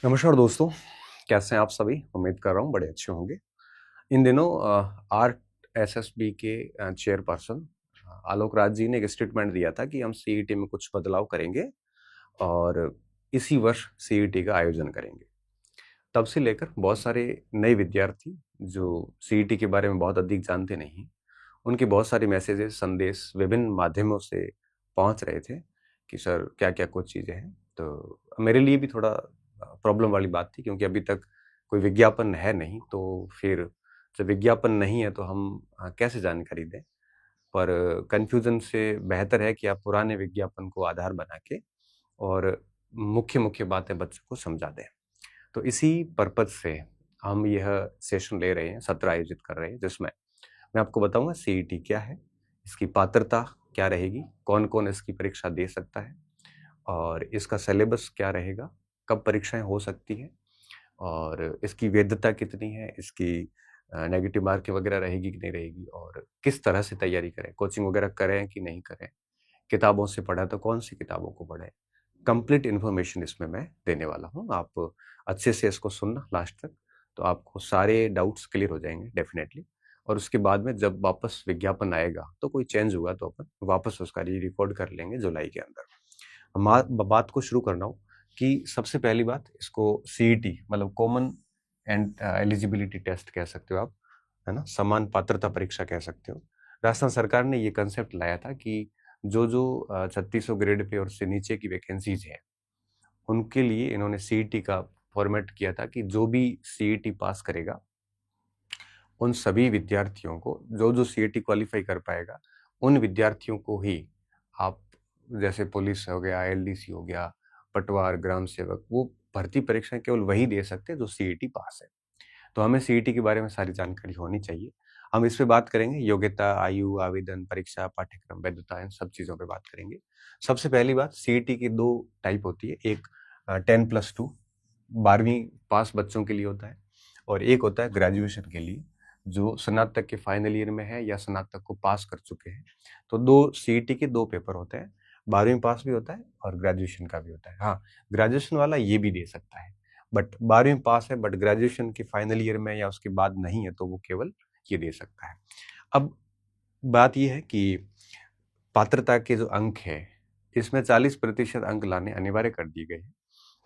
नमस्कार दोस्तों, कैसे हैं आप सभी? उम्मीद कर रहा हूँ बड़े अच्छे होंगे। इन दिनों आरएसएसबी के चेयरपर्सन आलोक राज जी ने एक स्टेटमेंट दिया था कि हम सीईटी में कुछ बदलाव करेंगे और इसी वर्ष सीईटी का आयोजन करेंगे। तब से लेकर बहुत सारे नए विद्यार्थी जो सीईटी के बारे में बहुत अधिक जानते नहीं, उनके बहुत सारे मैसेजेस, संदेश विभिन्न माध्यमों से पहुंच रहे थे कि सर क्या-क्या कुछ चीज़ें हैं। तो मेरे लिए भी थोड़ा प्रॉब्लम वाली बात थी क्योंकि अभी तक कोई विज्ञापन है नहीं, तो फिर जब विज्ञापन नहीं है तो हम कैसे जानकारी दें? पर कन्फ्यूज़न से बेहतर है कि आप पुराने विज्ञापन को आधार बना के और मुख्य-मुख्य बातें बच्चों को समझा दें। तो इसी पर्पज़ से हम यह सेशन ले रहे हैं, सत्र आयोजित कर रहे हैं, जिसमें मैं आपको बताऊँगा सीईटी क्या है, इसकी पात्रता क्या रहेगी, कौन-कौन इसकी परीक्षा दे सकता है और इसका सिलेबस क्या रहेगा, कब परीक्षाएँ हो सकती हैं और इसकी वैधता कितनी है, इसकी नेगेटिव मार्किंग वगैरह रहेगी कि नहीं रहेगी और किस तरह से तैयारी करें, कोचिंग वगैरह करें कि नहीं करें, किताबों से पढ़ा तो कौन-सी किताबों को पढ़ें। कंप्लीट इन्फॉर्मेशन इसमें मैं देने वाला हूँ। आप अच्छे से इसको सुनना लास्ट तक, तो आपको सारे डाउट्स क्लियर हो जाएँगे डेफ़िनेटली और उसके बाद में जब वापस विज्ञापन आएगा, तो कोई चेंज हुआ तो अपन वापस उसका री-रिकॉर्ड कर लेंगे जुलाई के अंदर। बात को शुरू करना हो कि सबसे पहली बात इसको सीईटी मतलब कॉमन एंड एलिजिबिलिटी टेस्ट कह सकते हो आप, है ना? समान पात्रता परीक्षा कह सकते हो। राजस्थान सरकार ने ये कांसेप्ट लाया था कि जो 3600 ग्रेड पे और उससे नीचे की वैकेंसीज हैं, उनके लिए इन्होंने सीईटी का फॉर्मेट किया था कि जो भी सीईटी पास करेगा, उन सभी विद्यार्थियों को जो सीईटी क्वालिफाई कर पाएगा, उन विद्यार्थियों को ही आप जैसे पुलिस हो गया, एलडीसी हो गया, पटवार, ग्राम सेवक, वो भर्ती परीक्षाएँ केवल वही दे सकते हैं जो सीईटी पास है। तो हमें सीईटी के बारे में सारी जानकारी होनी चाहिए। हम इस पे बात करेंगे योग्यता, आयु, आवेदन, परीक्षा, पाठ्यक्रम, वैधता इन सब चीज़ों पे बात करेंगे। सबसे पहली बात सीईटी की 2 टाइप होती है, एक 10+2 12वीं पास बच्चों के लिए होता है और एक होता है ग्रेजुएशन के लिए, जो स्नातक के फाइनल ईयर में है या स्नातक को पास कर चुके हैं। तो 2 सीईटी के 2 पेपर होते हैं, 12वीं पास भी होता है और ग्रेजुएशन का भी होता है। हाँ, ग्रेजुएशन वाला ये भी दे सकता है, बट 12वीं पास है बट ग्रेजुएशन के फाइनल ईयर में या उसके बाद नहीं है, तो वो केवल ये दे सकता है। अब बात ये है कि पात्रता के जो अंक हैं, इसमें 40% अंक लाने अनिवार्य कर दिए गए हैं।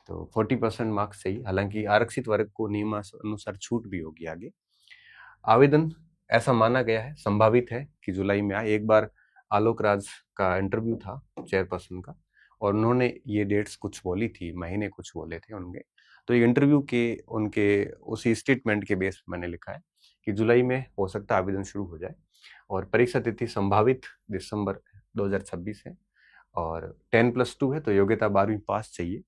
तो 40% मार्क्स चाहिए, हालाँकि आरक्षित वर्ग को नियमानुसार छूट भी होगी आगे। आवेदन ऐसा माना गया है, संभावित है कि जुलाई में आए। एक बार आलोक राज का इंटरव्यू था चेयरपर्सन का और उन्होंने ये डेट्स कुछ बोली थी, महीने कुछ बोले थे उनके। तो ये इंटरव्यू के उनके उसी स्टेटमेंट के बेस पे मैंने लिखा है कि जुलाई में हो सकता है आवेदन शुरू हो जाए और परीक्षा तिथि संभावित दिसंबर 2026 है और 10+2 है तो योग्यता 12वीं पास चाहिए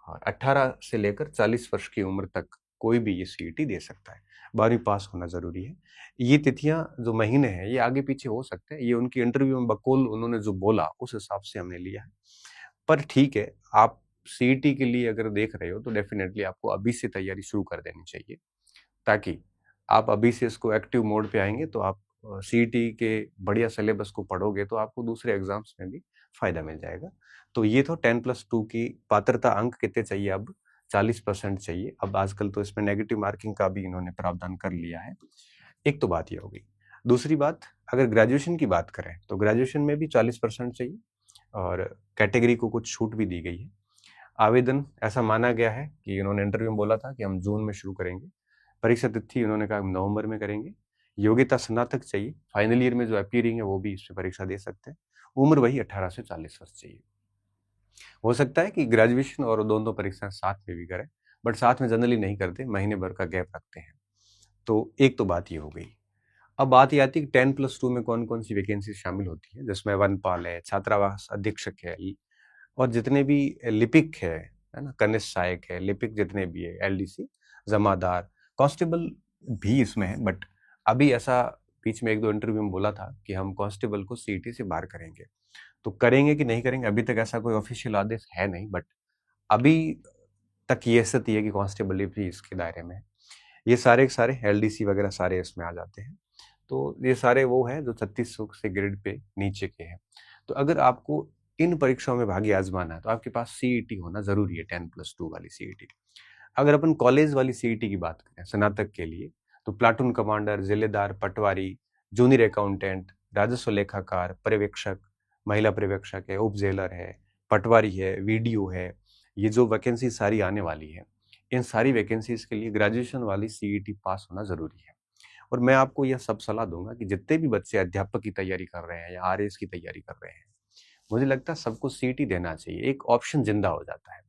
और 18 से लेकर 40 वर्ष की उम्र तक कोई भी ये सीईटी दे सकता है। 12वीं पास होना ज़रूरी है। ये तिथियाँ जो महीने हैं, ये आगे-पीछे हो सकते हैं। ये उनकी इंटरव्यू में बकौल उन्होंने जो बोला, उस हिसाब से हमने लिया है। पर ठीक है, आप सीईटी के लिए अगर देख रहे हो, तो डेफ़िनेटली आपको अभी से तैयारी शुरू कर देनी चाहिए, ताकि आप अभी से इसको एक्टिव मोड पे आएँगे, तो आप सीईटी के बढ़िया सिलेबस को पढ़ोगे, तो आपको दूसरे एग्ज़ाम्स में भी फ़ायदा मिल जाएगा। तो ये तो 10+2 की पात्रता अंक कितने चाहिए अब? 40% चाहिए। अब आजकल तो इसमें नेगेटिव मार्किंग का भी इन्होंने प्रावधान कर लिया है। एक तो बात ये हो गई। दूसरी बात, अगर ग्रेजुएशन की बात करें, तो ग्रेजुएशन में भी 40% चाहिए और कैटेगरी को कुछ छूट भी दी गई है। आवेदन ऐसा माना गया है कि इन्होंने इंटरव्यू में बोला था कि हम जून में शुरू करेंगे। परीक्षा तिथि उन्होंने कहा हम नवंबर में करेंगे। योग्यता स्नातक चाहिए, फाइनल ईयर में जो अपीयरिंग है वो भी इस पे परीक्षा दे सकते हैं। उम्र वही 18 से 40 वर्ष चाहिए। हो सकता है कि ग्रेजुएशन और दोनों परीक्षाएँ साथ में भी करें, बट साथ में जनरली नहीं करते, महीने भर का गैप रखते हैं। तो एक तो बात ये हो गई। अब बात ये आती है कि 10+2 में कौन-कौन सी वैकेंसी शामिल होती है, जिसमें वनपाल है, छात्रावास अधीक्षक है और जितने भी लिपिक है ना? कनिष्ठ सहायक है, लिपिक जितने भी है, एलडीसी, जमादार, कांस्टेबल भी इसमें है बट अभी ऐसा बीच में 1-2 इंटरव्यू में बोला था कि हम कांस्टेबल को सीईटी से बाहर करेंगे। तो करेंगे कि नहीं करेंगे अभी तक ऐसा कोई ऑफिशियल आदेश है नहीं बट अभी तक ये स्थिति है कि कांस्टेबल भी इसके दायरे में है। ये सारे के सारे एलडीसी वगैरह सारे इसमें आ जाते हैं। तो ये सारे वो हैं जो 3600 से ग्रेड पे नीचे के हैं। तो अगर आपको इन परीक्षाओं में भाग्य आज़माना है, तो आपके पास सीईटी होना ज़रूरी है 10+2 वाली सीईटी। अगर अपन कॉलेज वाली सीईटी की बात करें स्नातक के लिए, तो प्लाटून कमांडर, जिलेदार, पटवारी, जूनियर अकाउंटेंट, राजस्व लेखाकार, पर्यवेक्षक, महिला पर्यवेक्षक है, उप जेलर है, पटवारी है, वीडियो है, ये जो वैकेंसी सारी आने वाली है, इन सारी वैकेंसीज के लिए ग्रेजुएशन वाली सीईटी पास होना जरूरी है। और मैं आपको यह सब सलाह दूंगा कि जितने भी बच्चे अध्यापक की तैयारी कर रहे हैं या आरएएस की तैयारी कर रहे हैं, मुझे लगता है सबको सीईटी देना चाहिए, एक ऑप्शन जिंदा हो जाता है।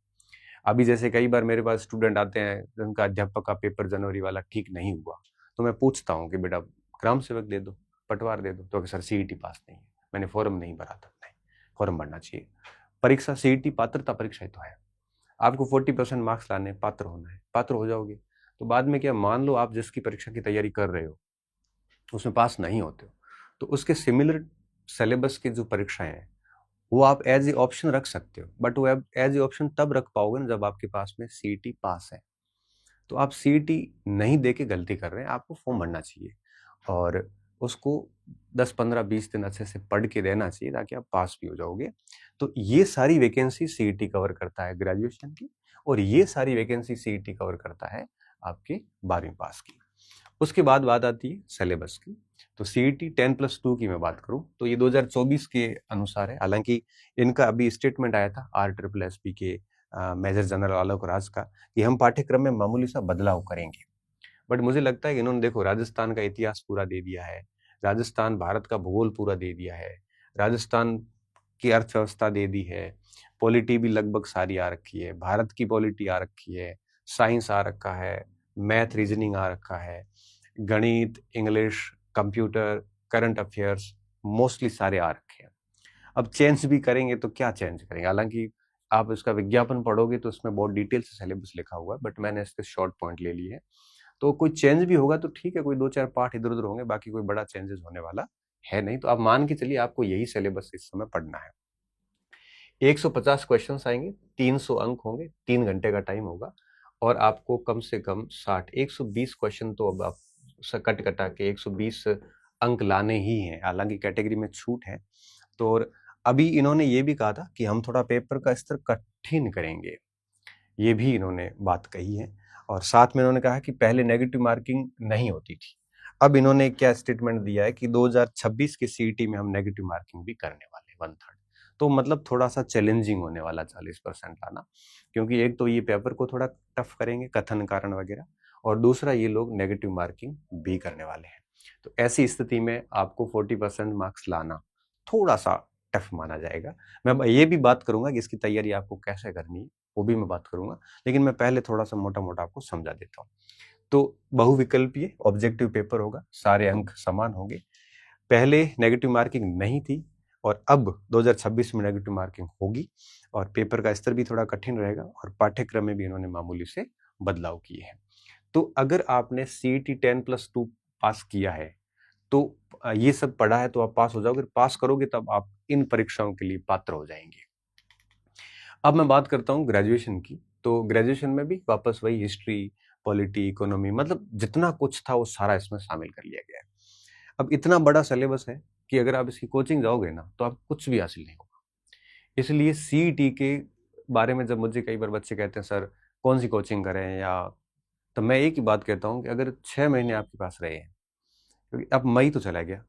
अभी जैसे कई बार मेरे पास स्टूडेंट आते हैं जिनका अध्यापक का पेपर जनवरी वाला ठीक नहीं हुआ, तो मैं पूछता हूँ कि बेटा ग्राम सेवक दे दो, पटवार दे दो, तो सर सीईटी पास नहीं है, मैंने फॉर्म नहीं भरा था। नहीं, फॉर्म भरना चाहिए। परीक्षा सीईटी पात्रता परीक्षा ही तो है, आपको 40% मार्क्स लाने, पात्र होना है, पात्र हो जाओगे तो बाद में क्या, मान लो आप जिसकी परीक्षा की तैयारी कर रहे हो उसमें पास नहीं होते हो, तो उसके सिमिलर सिलेबस की जो परीक्षाएं हैं वो आप एज ए ऑप्शन रख सकते हो, बट वो एज ए ऑप्शन तब रख पाओगे ना जब आपके पास में सीईटी पास है। तो आप सीईटी नहीं दे के गलती कर रहे हैं, आपको फॉर्म भरना चाहिए और उसको 10-15-20 दिन अच्छे से पढ़ के देना चाहिए ताकि आप पास भी हो जाओगे। तो ये सारी वैकेंसी सीईटी कवर करता है ग्रेजुएशन की, और ये सारी वैकेंसी सीईटी कवर करता है आपके 12वीं पास की। उसके बाद बात आती है सिलेबस की। तो सीईटी 10+2 की मैं बात करूं तो ये 2024 के अनुसार है, हालांकि इनका अभी स्टेटमेंट आया था RSSB के मेजर जनरल आलोक राज का कि हम पाठ्यक्रम में मामूली सा बदलाव करेंगे। बट मुझे लगता है कि इन्होंने देखो राजस्थान का इतिहास पूरा दे दिया है, राजस्थान भारत का भूगोल पूरा दे दिया है, राजस्थान की अर्थव्यवस्था दे दी है, पॉलिटी भी लगभग सारी आ रखी है, भारत की पॉलिटी आ रखी है, साइंस आ रखा है, मैथ रीजनिंग आ रखा है, गणित, English, computer, current affairs mostly सारे आ रखे हैं। अब चेंज भी करेंगे तो क्या चेंज करेंगे, हालांकि आप इसका विज्ञापन पढ़ोगे तो उसमें बहुत डिटेल से सिलेबस लिखा हुआ है, बट मैंने इसके शॉर्ट पॉइंट ले लिए हैं। तो कोई चेंज भी होगा तो ठीक है, कोई 2-4 पार्ट इधर उधर होंगे, बाकी कोई बड़ा चेंजेस होने वाला है नहीं। तो आप मान के चलिए आपको यही सिलेबस इस समय पढ़ना है। 150 क्वेश्चन आएंगे, 300 अंक होंगे, 3 घंटे का टाइम होगा, और आपको कम से कम 120 क्वेश्चन तो अब आप कट कटा के 120 अंक लाने ही हैं, हालांकि कैटेगरी में छूट है। तो और अभी इन्होंने ये भी कहा था कि हम थोड़ा पेपर का स्तर कठिन करेंगे, ये भी इन्होंने बात कही है। और साथ में इन्होंने कहा कि पहले नेगेटिव मार्किंग नहीं होती थी, अब इन्होंने क्या स्टेटमेंट दिया है कि 2026 के सीईटी में हम नेगेटिव मार्किंग भी करने वाले 1/3। तो मतलब थोड़ा सा चैलेंजिंग होने वाला 40% लाना, क्योंकि एक तो ये पेपर को थोड़ा टफ करेंगे, कथन कारण वगैरह, और दूसरा ये लोग नेगेटिव मार्किंग भी करने वाले हैं। तो ऐसी स्थिति में आपको 40% मार्क्स लाना थोड़ा सा टफ माना जाएगा। मैं ये भी बात करूंगा कि इसकी तैयारी आपको कैसे करनी है, वो भी मैं बात करूंगा, लेकिन मैं पहले थोड़ा सा मोटा मोटा आपको समझा देता हूँ। तो बहुविकल्पीय ऑब्जेक्टिव पेपर होगा, सारे अंक समान होंगे। पहले नेगेटिव मार्किंग नहीं थी और अब 2026 में नेगेटिव मार्किंग होगी, और पेपर का स्तर भी थोड़ा कठिन रहेगा, और पाठ्यक्रम में भी इन्होंने मामूली से बदलाव किए हैं। तो अगर आपने सीईटी 10+2 पास किया है तो ये सब पढ़ा है तो आप पास हो जाओगे, पास करोगे तब आप इन परीक्षाओं के लिए पात्र हो जाएंगे। अब मैं बात करता हूँ ग्रेजुएशन की। तो ग्रेजुएशन में भी वापस वही हिस्ट्री, पॉलिटी, इकोनॉमी, मतलब जितना कुछ था वो सारा इसमें शामिल कर लिया गया है। अब इतना बड़ा सिलेबस है कि अगर आप इसकी कोचिंग जाओगे ना तो आप कुछ भी हासिल नहीं होगा। इसलिए सीईटी के बारे में जब मुझे कई बार बच्चे कहते हैं सर कौन सी कोचिंग करें, या तो मैं एक ही बात कहता हूँ कि अगर 6 महीने आपके पास रहे हैं, क्योंकि अब मई तो चला गया,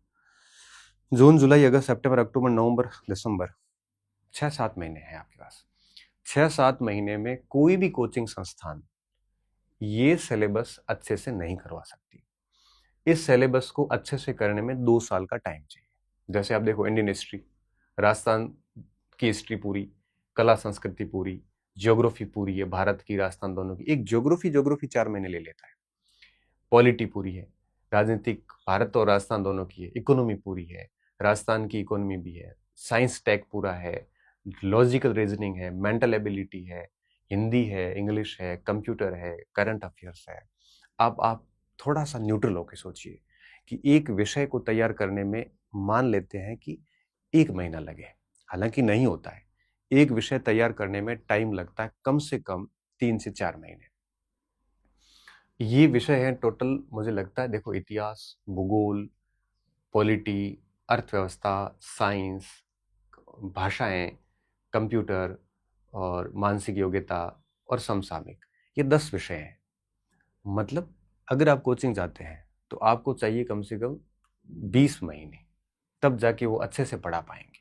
जून, जुलाई, अगस्त, सितंबर, अक्टूबर, नवंबर, दिसंबर, 6-7 महीने हैं आपके पास। 6-7 महीने में कोई भी कोचिंग संस्थान ये सिलेबस अच्छे से नहीं करवा सकती। इस सिलेबस को अच्छे से करने में 2 साल का टाइम चाहिए। जैसे आप देखो इंडियन हिस्ट्री, राजस्थान की हिस्ट्री पूरी, कला संस्कृति पूरी, ज्योग्राफी पूरी है, भारत की राजस्थान दोनों की, एक ज्योग्राफी 4 महीने ले लेता है। पॉलिटी पूरी है, राजनीतिक भारत और राजस्थान दोनों की है, इकोनॉमी पूरी है, राजस्थान की इकोनॉमी भी है, साइंस टेक पूरा है, लॉजिकल रीजनिंग है, मेंटल एबिलिटी है, हिंदी है, इंग्लिश है, कंप्यूटर है, करंट अफेयर्स है। अब आप थोड़ा सा न्यूट्रल होकर सोचिए कि एक विषय को तैयार करने में मान लेते हैं कि 1 महीना लगे, हालांकि नहीं होता है। एक विषय तैयार करने में टाइम लगता है कम से कम 3 से 4 महीने। ये विषय है टोटल, मुझे लगता है देखो, इतिहास, भूगोल, पॉलिटी, अर्थव्यवस्था, साइंस, भाषाएं, कंप्यूटर और मानसिक योग्यता और समसामयिक, ये 10 विषय हैं। मतलब अगर आप कोचिंग जाते हैं तो आपको चाहिए कम से कम 20 महीने, तब जाके वो अच्छे से पढ़ा पाएंगे।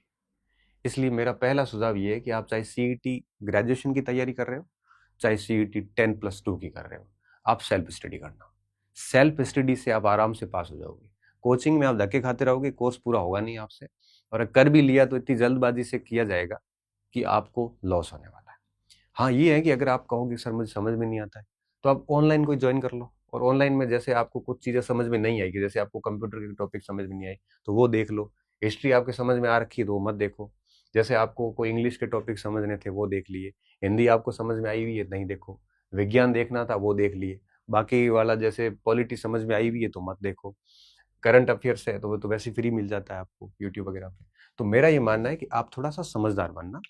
इसलिए मेरा पहला सुझाव ये है कि आप चाहे सीईटी ग्रेजुएशन की तैयारी कर रहे हो, चाहे सीईटी 10+2 की कर रहे हो, आप सेल्फ स्टडी करना। सेल्फ स्टडी से आप आराम से पास हो जाओगे। कोचिंग में आप धक्के खाते रहोगे, कोर्स पूरा होगा नहीं आपसे, और कर भी लिया तो इतनी जल्दबाजी से किया जाएगा कि आपको लॉस होने वाला है। हाँ, ये है कि अगर आप कहोगे सर मुझे समझ में नहीं आता है, तो आप ऑनलाइन कोई ज्वाइन कर लो, और ऑनलाइन में जैसे आपको कुछ चीज़ें समझ में नहीं आएगी, जैसे आपको कंप्यूटर के टॉपिक समझ में नहीं आई तो वो देख लो, हिस्ट्री आपके समझ में आ रखी है तो वो मत देखो, जैसे आपको कोई इंग्लिश के टॉपिक समझने थे वो देख लिए, हिंदी आपको समझ में आई हुई है नहीं देखो, विज्ञान देखना था वो देख लिए, बाकी वाला जैसे पॉलिटी समझ में आई हुई है तो मत देखो, करंट अफेयर्स है तो वो तो वैसे फ्री मिल जाता है आपको यूट्यूब वगैरह पे। तो मेरा ये मानना है कि आप थोड़ा सा समझदार बनना,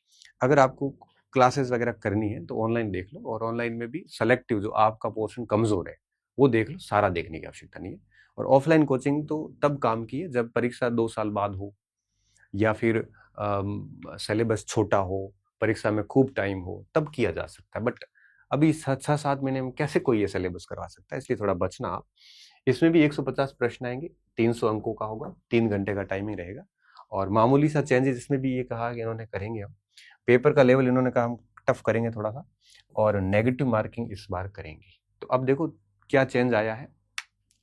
अगर आपको क्लासेस वगैरह करनी है तो ऑनलाइन देख लो, और ऑनलाइन में भी सेलेक्टिव जो आपका पोर्शन कमजोर है वो देख लो, सारा देखने की आवश्यकता नहीं है। और ऑफलाइन कोचिंग तो तब काम की है जब परीक्षा 2 साल बाद हो, या फिर सिलेबस छोटा हो, परीक्षा में खूब टाइम हो, तब किया जा सकता है। बट अभी 6-7 महीने में कैसे कोई ये सिलेबस करवा सकता है, इसलिए थोड़ा बचना आप। इसमें भी 150 प्रश्न आएंगे, 300 अंकों का होगा, 3 घंटे का टाइमिंग रहेगा, और मामूली सा चेंजेस इसमें भी ये कहा कि इन्होंने करेंगे हम पेपर का लेवल, इन्होंने कहा हम टफ करेंगे थोड़ा सा, और नेगेटिव मार्किंग इस बार करेंगे। तो अब देखो क्या चेंज आया है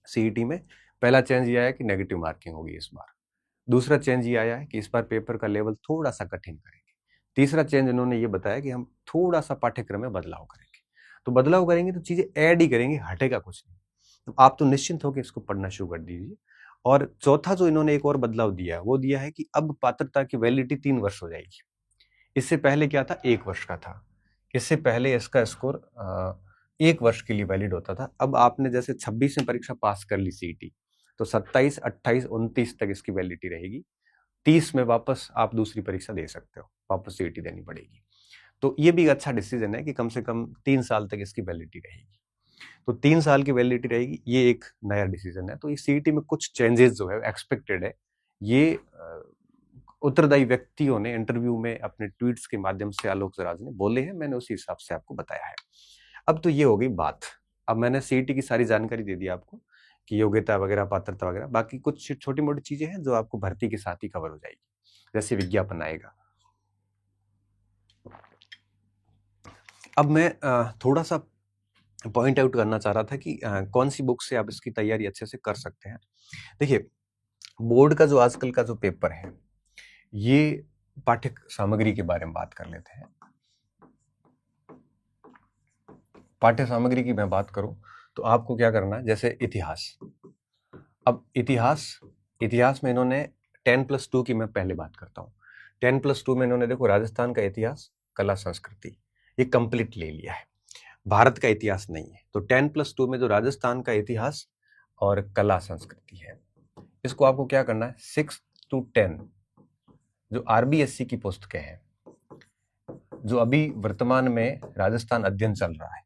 सीईटी में। पहला चेंज ये आया कि नेगेटिव मार्किंग होगी इस बार। दूसरा चेंज ये आया है कि इस बार पेपर का लेवल थोड़ा सा कठिन करेंगे। तीसरा चेंज इन्होंने ये बताया कि हम थोड़ा सा पाठ्यक्रम में बदलाव करेंगे। तो बदलाव करेंगे तो चीजें ऐड ही करेंगे, हटेगा कुछ नहीं। तो आप तो निश्चिंत होकर इसको पढ़ना शुरू कर दीजिए। और चौथा जो इन्होंने एक और बदलाव दिया है वो दिया है कि अब पात्रता की वैलिडिटी 3 वर्ष हो जाएगी। इससे पहले क्या था, 1 वर्ष का था। इससे पहले इसका स्कोर 1 वर्ष के लिए वैलिड होता था। अब आपने जैसे 26 में परीक्षा पास कर ली सीईटी, तो 27, 28, 29 तक इसकी वैलिडिटी रहेगी। 30 में वापस आप दूसरी परीक्षा दे सकते हो, वापस सीईटी देनी पड़ेगी। तो ये भी अच्छा डिसीजन है कि कम से कम 3 साल तक इसकी वैलिडिटी रहेगी। तो 3 साल की वैलिडिटी रहेगी, ये एक नया डिसीजन है। तो इस सीईटी में कुछ चेंजेस जो है एक्सपेक्टेड है। ये उत्तरदायी व्यक्तियों ने इंटरव्यू में अपने ट्वीट्स के माध्यम से आलोक राज ने बोले हैं, मैंने उसी हिसाब से आपको बताया है। अब तो ये हो गई बात, अब मैंने सीईटी की सारी जानकारी दे दी आपको कि योग्यता वगैरह, पात्रता वगैरह, बाकी कुछ छोटी मोटी चीजें हैं जो आपको भर्ती के साथ ही कवर हो जाएगी, जैसे विज्ञापन आएगा। अब मैं थोड़ा सा पॉइंट आउट करना चाह रहा था कि कौन सी बुक से आप इसकी तैयारी अच्छे से कर सकते हैं। देखिए, बोर्ड का जो आजकल का जो पेपर है, ये पाठ्य सामग्री के बारे में बात कर लेते हैं। पाठ्य सामग्री की मैं बात करूं तो आपको क्या करना है, जैसे इतिहास। अब इतिहास में इन्होंने 10+2 की मैं पहले बात करता हूँ। 10+2 में इन्होंने देखो राजस्थान का इतिहास, कला, संस्कृति, ये कंप्लीट ले लिया है। भारत का इतिहास नहीं है। तो 10+2 में जो राजस्थान का इतिहास और कला संस्कृति है, इसको आपको क्या करना है, 6 to 10 जो आरबीएससी की पुस्तकें हैं, जो अभी वर्तमान में राजस्थान अध्ययन चल रहा है,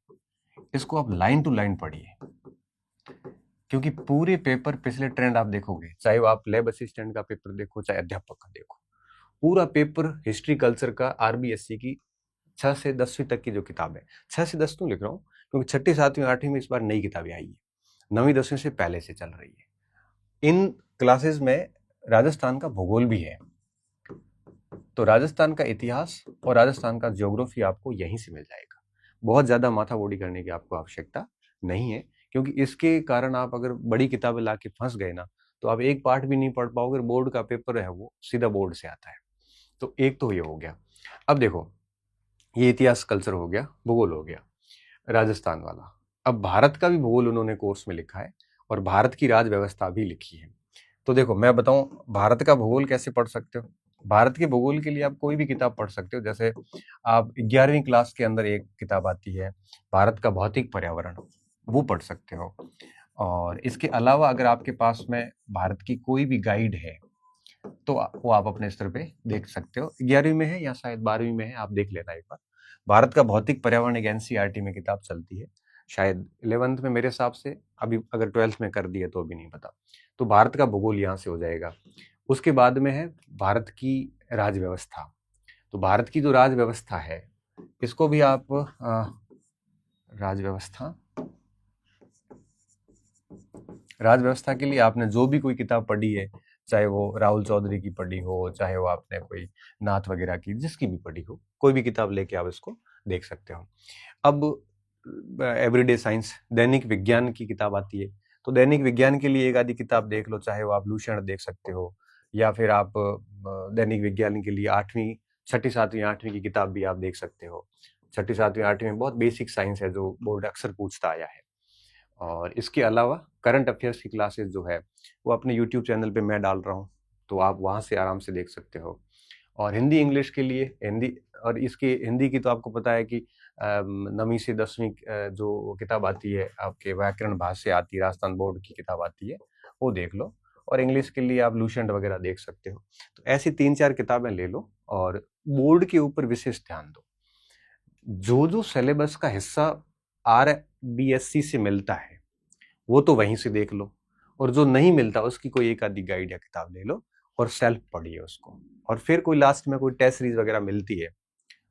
इसको आप लाइन टू लाइन पढ़िए। क्योंकि पूरे पेपर पिछले ट्रेंड आप देखोगे, चाहे वो आप लैब असिस्टेंट का पेपर देखो, चाहे अध्यापक का देखो, पूरा पेपर हिस्ट्री कल्चर का आरबीएससी की 6 से 10वीं तक की जो किताब है, 6 से 10 क्यों लिख रहा हूँ, क्योंकि 6ठी, 7वीं, 8वीं में इस बार नई किताबें आई है, 9वीं 10वीं से पहले से चल रही है। इन क्लासेस में राजस्थान का भूगोल भी है, तो राजस्थान का इतिहास और राजस्थान का ज्योग्राफी आपको यहीं से मिल जाएगा। बहुत ज्यादा माथा बोड़ी करने की आपको आवश्यकता नहीं है, क्योंकि इसके कारण आप अगर बड़ी किताबें ला के फंस गए ना, तो आप एक पार्ट भी नहीं पढ़ पाओगे। बोर्ड का पेपर है वो सीधा बोर्ड से आता है। तो एक तो ये हो गया। अब देखो, ये इतिहास कल्चर हो गया, भूगोल हो गया, राजस्थान वाला। अब भारत का भी भूगोल उन्होंने कोर्स में लिखा है, और भारत की राज व्यवस्था भी लिखी है। तो देखो, मैं बताऊं भारत का भूगोल कैसे पढ़ सकते हो। भारत के भूगोल के लिए आप कोई भी किताब पढ़ सकते हो। जैसे आप 11वीं क्लास के अंदर एक किताब आती है, भारत का भौतिक पर्यावरण, वो पढ़ सकते हो। और इसके अलावा अगर आपके पास में भारत की कोई भी गाइड है, तो वो आप अपने स्तर पे देख सकते हो। 11वीं में है या शायद 12वीं में है, आप देख लेना एक बार। भारत का भौतिक पर्यावरण एक एनसीईआरटी में किताब चलती है, शायद 11th में मेरे हिसाब से, अभी अगर 12th में कर दी है तो भी नहीं पता। तो भारत का भूगोल यहाँ से हो जाएगा। उसके बाद में है भारत की राज व्यवस्था। तो भारत की जो राज व्यवस्था है, इसको भी आप राजव्यवस्था। राजव्यवस्था के लिए आपने जो भी कोई किताब पढ़ी है, चाहे वो राहुल चौधरी की पढ़ी हो, चाहे वो आपने कोई नाथ वगैरह की, जिसकी भी पढ़ी हो, कोई भी किताब लेके आप इसको देख सकते हो। अब एवरीडे साइंस, दैनिक विज्ञान की किताब आती है, तो दैनिक विज्ञान के लिए एक आधी किताब देख लो, चाहे वो आप लूशण देख सकते हो, या फिर आप दैनिक विज्ञान के लिए 8वीं, 6ठी 7वीं 8वीं की किताब भी आप देख सकते हो। 6ठी 7वीं 8वीं में बहुत बेसिक साइंस है जो बोर्ड अक्सर पूछता आया है। और इसके अलावा करंट अफेयर्स की क्लासेस जो है वो अपने यूट्यूब चैनल पे मैं डाल रहा हूँ, तो आप वहाँ से आराम से देख सकते हो। और हिंदी इंग्लिश के लिए हिंदी, और इसकी हिंदी की तो आपको पता है कि 9वीं से 10वीं जो किताब आती है आपके व्याकरण भाष्य आती है, राजस्थान बोर्ड की किताब आती है, वो देख लो। और इंग्लिश के लिए आप लूसेंट वगैरह देख सकते हो। तो ऐसी 3-4 किताबें ले लो और बोर्ड के ऊपर विशेष ध्यान दो। जो जो सिलेबस का हिस्सा RBSC से मिलता है वो तो वहीं से देख लो, और जो नहीं मिलता उसकी कोई एक आधी गाइड या किताब ले लो और सेल्फ पढ़िए उसको। और फिर कोई लास्ट में कोई टेस्ट सीरीज वगैरह मिलती है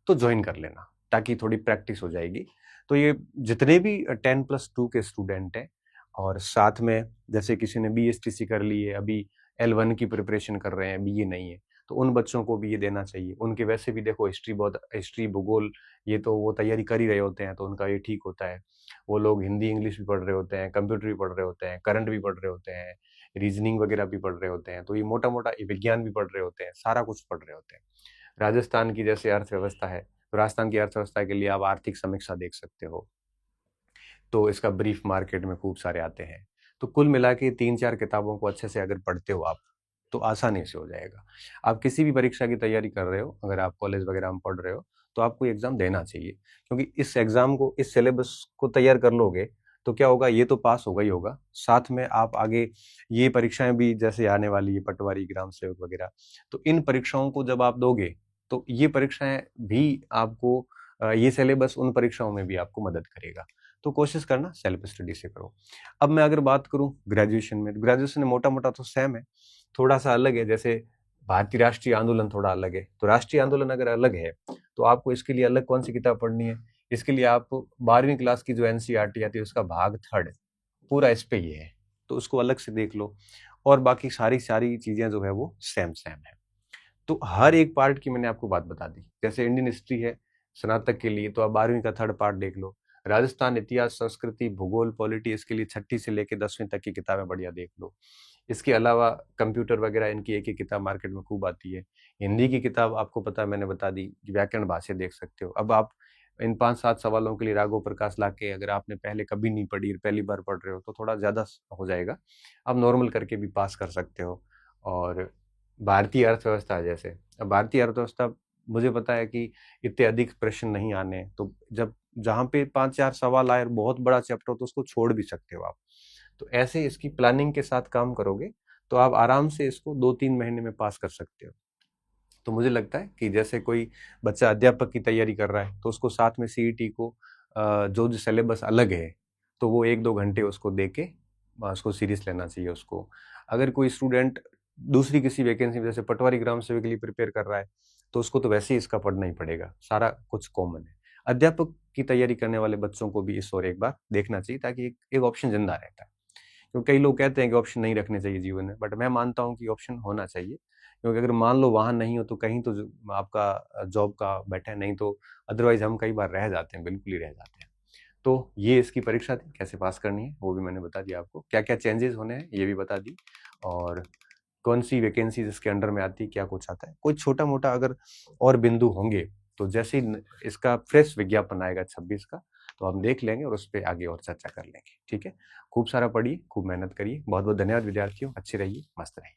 तो ज्वाइन कर लेना, ताकि थोड़ी प्रैक्टिस हो जाएगी। तो ये जितने भी 10+2 के स्टूडेंट हैं, और साथ में जैसे किसी ने BSTC कर ली है, अभी L1 की प्रिपरेशन कर रहे हैं, BA नहीं है, तो उन बच्चों को भी ये देना चाहिए। उनके वैसे भी देखो हिस्ट्री भूगोल ये तो वो तैयारी कर ही रहे होते हैं, तो उनका ये ठीक होता है। वो लोग हिंदी इंग्लिश भी पढ़ रहे होते हैं, कंप्यूटर भी पढ़ रहे होते हैं, करंट भी पढ़ रहे होते हैं, रीजनिंग वगैरह भी पढ़ रहे होते हैं, तो ये मोटा मोटा विज्ञान भी पढ़ रहे होते हैं, सारा कुछ पढ़ रहे होते हैं। राजस्थान की जैसे अर्थव्यवस्था है, तो राजस्थान की अर्थव्यवस्था के लिए आप आर्थिक समीक्षा देख सकते हो, तो इसका ब्रीफ मार्केट में खूब सारे आते हैं। तो कुल मिला के 3-4 किताबों को अच्छे से अगर पढ़ते हो आप, तो आसानी से हो जाएगा। आप किसी भी परीक्षा की तैयारी कर रहे हो, अगर आप कॉलेज वगैरह में पढ़ रहे हो, तो आपको एग्जाम देना चाहिए, क्योंकि इस एग्जाम को, इस सिलेबस को तैयार कर लोगे तो क्या होगा, ये तो पास होगा ही होगा, साथ में आप आगे ये परीक्षाएं भी जैसे आने वाली है, पटवारी, ग्राम सेवक वगैरह, तो इन परीक्षाओं को जब आप दोगे तो ये परीक्षाएं भी आपको, ये सिलेबस उन परीक्षाओं में भी आपको मदद करेगा। तो कोशिश करना सेल्फ स्टडी से करो। अब मैं अगर बात करूं ग्रेजुएशन में, तो ग्रेजुएशन में मोटा मोटा तो सेम है, थोड़ा सा अलग है। जैसे भारतीय राष्ट्रीय आंदोलन थोड़ा अलग है, तो राष्ट्रीय आंदोलन अगर अलग है तो आपको इसके लिए अलग कौन सी किताब पढ़नी है, इसके लिए आप 12वीं क्लास की जो NCERT आती है उसका भाग 3 पूरा इस पे ही है, तो उसको अलग से देख लो। और बाकी सारी सारी चीजें जो है वो सेम सेम है। तो हर एक पार्ट की मैंने आपको बात बता दी। जैसे इंडियन हिस्ट्री है स्नातक के लिए, तो आप 12वीं का 3rd पार्ट देख लो। राजस्थान इतिहास, संस्कृति, भूगोल, पॉलिटी, इसके लिए 6ठी से लेकर 10वीं तक की किताबें बढ़िया देख लो। इसके अलावा कंप्यूटर वगैरह, इनकी एक एक किताब मार्केट में खूब आती है। हिंदी की किताब आपको पता है, मैंने बता दी, व्याकरण भाषा देख सकते हो। अब आप इन 5-7 सवालों के लिए राघव प्रकाश लाके, अगर आपने पहले कभी नहीं पढ़ी, पहली बार पढ़ रहे हो, तो थोड़ा ज्यादा हो जाएगा। आप नॉर्मल करके भी पास कर सकते हो। और भारतीय अर्थव्यवस्था, जैसे अब भारतीय अर्थव्यवस्था, मुझे पता है कि इतने अधिक प्रश्न नहीं आने, तो जब जहाँ पे 5-4 सवाल आए और बहुत बड़ा चैप्टर हो तो उसको छोड़ भी सकते हो आप। तो ऐसे इसकी प्लानिंग के साथ काम करोगे तो आप आराम से इसको 2-3 महीने में पास कर सकते हो। तो मुझे लगता है कि जैसे कोई बच्चा अध्यापक की तैयारी कर रहा है, तो उसको साथ में CET को जो जो सिलेबस अलग है, तो वो 1-2 घंटे उसको दे के उसको सीरियस लेना चाहिए उसको। अगर कोई स्टूडेंट दूसरी किसी वैकेंसी में, जैसे पटवारी ग्राम सेवक के लिए प्रिपेयर कर रहा है, तो उसको तो वैसे ही इसका पढ़ना ही पड़ेगा, सारा कुछ कॉमन है। अध्यापक की तैयारी करने वाले बच्चों को भी इस और एक बार देखना चाहिए, ताकि एक ऑप्शन जिंदा रहता है। क्योंकि कई लोग कहते हैं कि ऑप्शन नहीं रखने चाहिए जीवन में, बट मैं मानता हूँ कि ऑप्शन होना चाहिए। क्योंकि अगर मान लो वहां नहीं हो तो कहीं तो आपका जॉब का बैठा है, नहीं तो अदरवाइज हम कई बार रह जाते हैं, बिल्कुल ही रह जाते हैं। तो ये इसकी परीक्षा थी, कैसे पास करनी है वो भी मैंने बता दिया आपको, क्या क्या चेंजेस होने हैं ये भी बता दी, और कौन सी वैकेंसीज इसके अंडर में आती है, क्या कुछ आता है। कोई छोटा मोटा अगर और बिंदु होंगे तो जैसे ही इसका फ्रेश विज्ञापन आएगा 26 का, तो हम देख लेंगे और उस पर आगे और चर्चा कर लेंगे। ठीक है, खूब सारा पढ़िए, खूब मेहनत करिए। बहुत बहुत धन्यवाद विद्यार्थियों, अच्छे रहिए, मस्त रहिए।